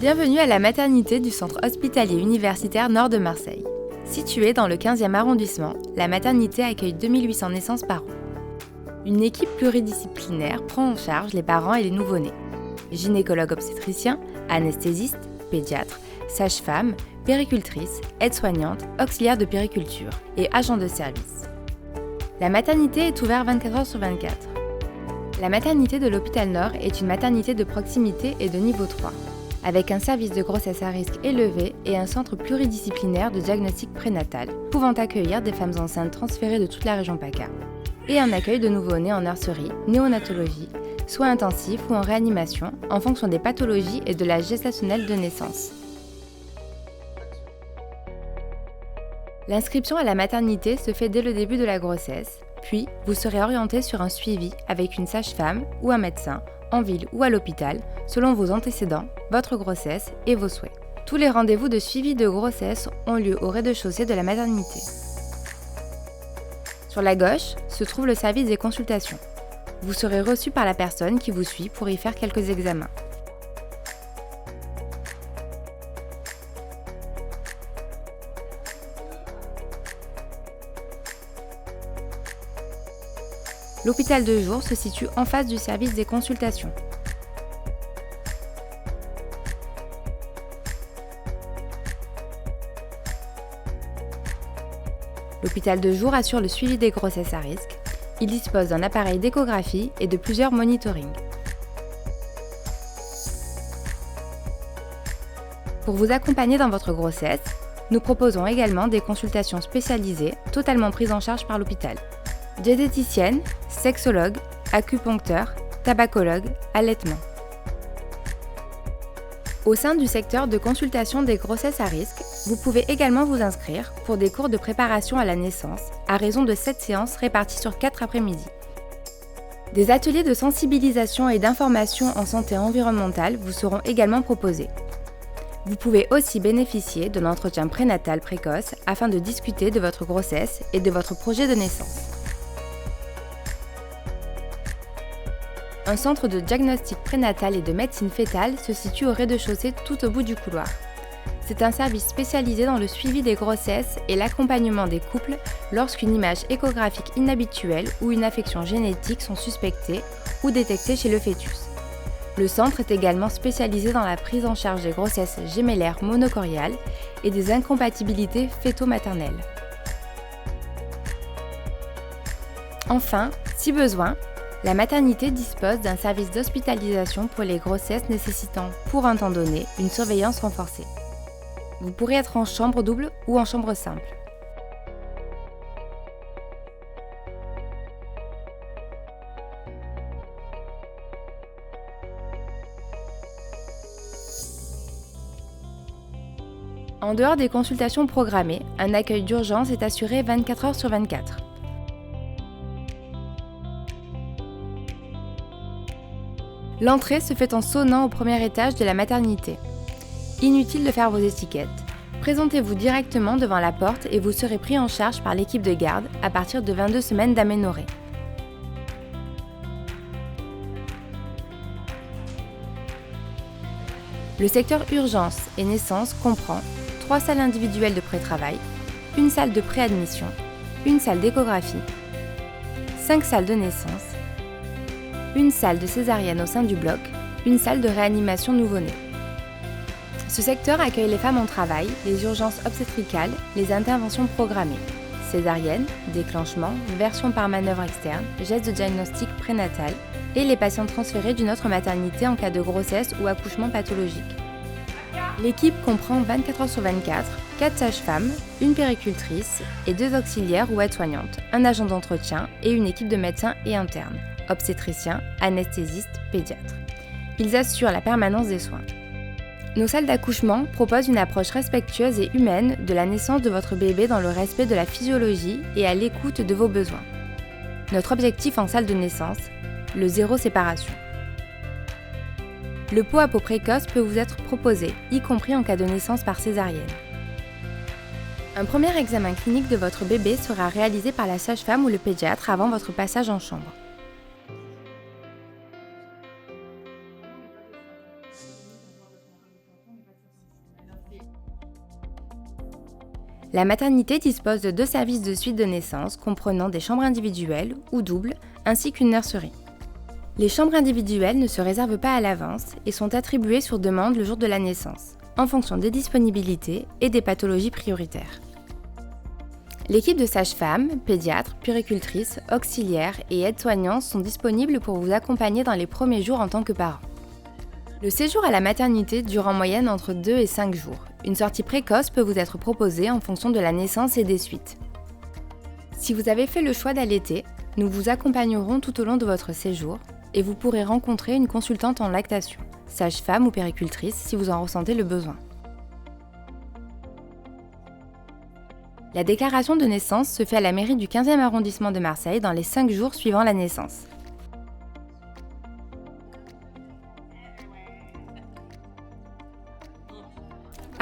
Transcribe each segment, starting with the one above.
Bienvenue à la maternité du centre hospitalier universitaire Nord de Marseille. Située dans le 15e arrondissement, la maternité accueille 2800 naissances par an. Une équipe pluridisciplinaire prend en charge les parents et les nouveau-nés. Gynécologues obstétriciens, anesthésistes, pédiatres, sages-femmes, puéricultrices, aides-soignantes, auxiliaires de puériculture et agents de service. La maternité est ouverte 24 heures sur 24. La maternité de l'hôpital Nord est une maternité de proximité et de niveau 3, avec un service de grossesse à risque élevé et un centre pluridisciplinaire de diagnostic prénatal, pouvant accueillir des femmes enceintes transférées de toute la région PACA, et un accueil de nouveau-nés en nurserie, néonatologie, soins intensifs ou en réanimation, en fonction des pathologies et de l'âge gestationnel de naissance. L'inscription à la maternité se fait dès le début de la grossesse, puis vous serez orienté sur un suivi avec une sage-femme ou un médecin, en ville ou à l'hôpital, selon vos antécédents, votre grossesse et vos souhaits. Tous les rendez-vous de suivi de grossesse ont lieu au rez-de-chaussée de la maternité. Sur la gauche se trouve le service des consultations. Vous serez reçu par la personne qui vous suit pour y faire quelques examens. L'hôpital de jour se situe en face du service des consultations. L'hôpital de jour assure le suivi des grossesses à risque. Il dispose d'un appareil d'échographie et de plusieurs monitorings. Pour vous accompagner dans votre grossesse, nous proposons également des consultations spécialisées totalement prises en charge par l'hôpital. Diététicienne, sexologue, acupuncteur, tabacologue, allaitement. Au sein du secteur de consultation des grossesses à risque, vous pouvez également vous inscrire pour des cours de préparation à la naissance, à raison de 7 séances réparties sur 4 après-midi. Des ateliers de sensibilisation et d'information en santé environnementale vous seront également proposés. Vous pouvez aussi bénéficier de l'entretien prénatal précoce afin de discuter de votre grossesse et de votre projet de naissance. Un centre de diagnostic prénatal et de médecine fœtale se situe au rez-de-chaussée tout au bout du couloir. C'est un service spécialisé dans le suivi des grossesses et l'accompagnement des couples lorsqu'une image échographique inhabituelle ou une affection génétique sont suspectées ou détectées chez le fœtus. Le centre est également spécialisé dans la prise en charge des grossesses gémellaires monocoriales et des incompatibilités fœto-maternelles. Enfin, si besoin, la maternité dispose d'un service d'hospitalisation pour les grossesses nécessitant, pour un temps donné, une surveillance renforcée. Vous pourrez être en chambre double ou en chambre simple. En dehors des consultations programmées, un accueil d'urgence est assuré 24 heures sur 24. L'entrée se fait en sonnant au premier étage de la maternité. Inutile de faire vos étiquettes. Présentez-vous directement devant la porte et vous serez pris en charge par l'équipe de garde à partir de 22 semaines d'aménorrhée. Le secteur urgence et naissance comprend 3 salles individuelles de pré-travail, une salle de préadmission, une salle d'échographie, 5 salles de naissance, une salle de césarienne au sein du bloc, une salle de réanimation nouveau-né. Ce secteur accueille les femmes en travail, les urgences obstétricales, les interventions programmées, césarienne, déclenchement, version par manœuvre externe, gestes de diagnostic prénatal et les patients transférés d'une autre maternité en cas de grossesse ou accouchement pathologique. L'équipe comprend 24 heures sur 24, 4 sages-femmes, une puéricultrice et 2 auxiliaires ou aides-soignantes, un agent d'entretien et une équipe de médecins et internes, obstétriciens, anesthésistes, pédiatres. Ils assurent la permanence des soins. Nos salles d'accouchement proposent une approche respectueuse et humaine de la naissance de votre bébé dans le respect de la physiologie et à l'écoute de vos besoins. Notre objectif en salle de naissance, le zéro séparation. Le pot à peau précoce peut vous être proposé, y compris en cas de naissance par césarienne. Un premier examen clinique de votre bébé sera réalisé par la sage-femme ou le pédiatre avant votre passage en chambre. La maternité dispose de 2 services de suite de naissance comprenant des chambres individuelles ou doubles ainsi qu'une nurserie. Les chambres individuelles ne se réservent pas à l'avance et sont attribuées sur demande le jour de la naissance, en fonction des disponibilités et des pathologies prioritaires. L'équipe de sages-femmes, pédiatres, puéricultrices, auxiliaires et aides-soignants sont disponibles pour vous accompagner dans les premiers jours en tant que parent. Le séjour à la maternité dure en moyenne entre 2 et 5 jours. Une sortie précoce peut vous être proposée en fonction de la naissance et des suites. Si vous avez fait le choix d'allaiter, nous vous accompagnerons tout au long de votre séjour et vous pourrez rencontrer une consultante en lactation, sage-femme ou puéricultrice si vous en ressentez le besoin. La déclaration de naissance se fait à la mairie du 15e arrondissement de Marseille dans les 5 jours suivant la naissance.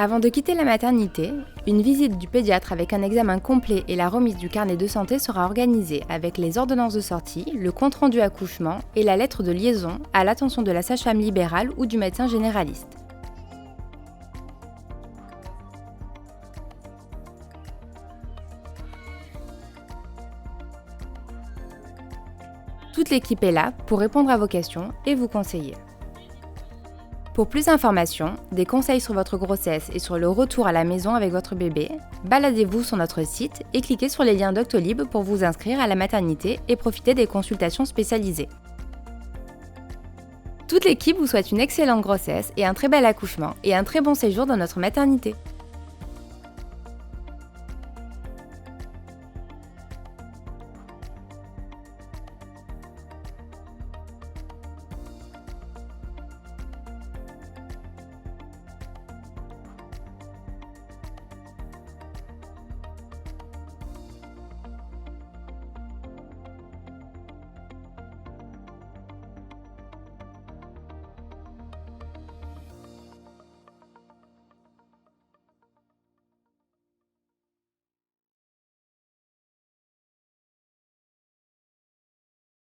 Avant de quitter la maternité, une visite du pédiatre avec un examen complet et la remise du carnet de santé sera organisée avec les ordonnances de sortie, le compte-rendu accouchement et la lettre de liaison à l'attention de la sage-femme libérale ou du médecin généraliste. Toute l'équipe est là pour répondre à vos questions et vous conseiller. Pour plus d'informations, des conseils sur votre grossesse et sur le retour à la maison avec votre bébé, baladez-vous sur notre site et cliquez sur les liens Doctolib pour vous inscrire à la maternité et profiter des consultations spécialisées. Toute l'équipe vous souhaite une excellente grossesse et un très bel accouchement et un très bon séjour dans notre maternité.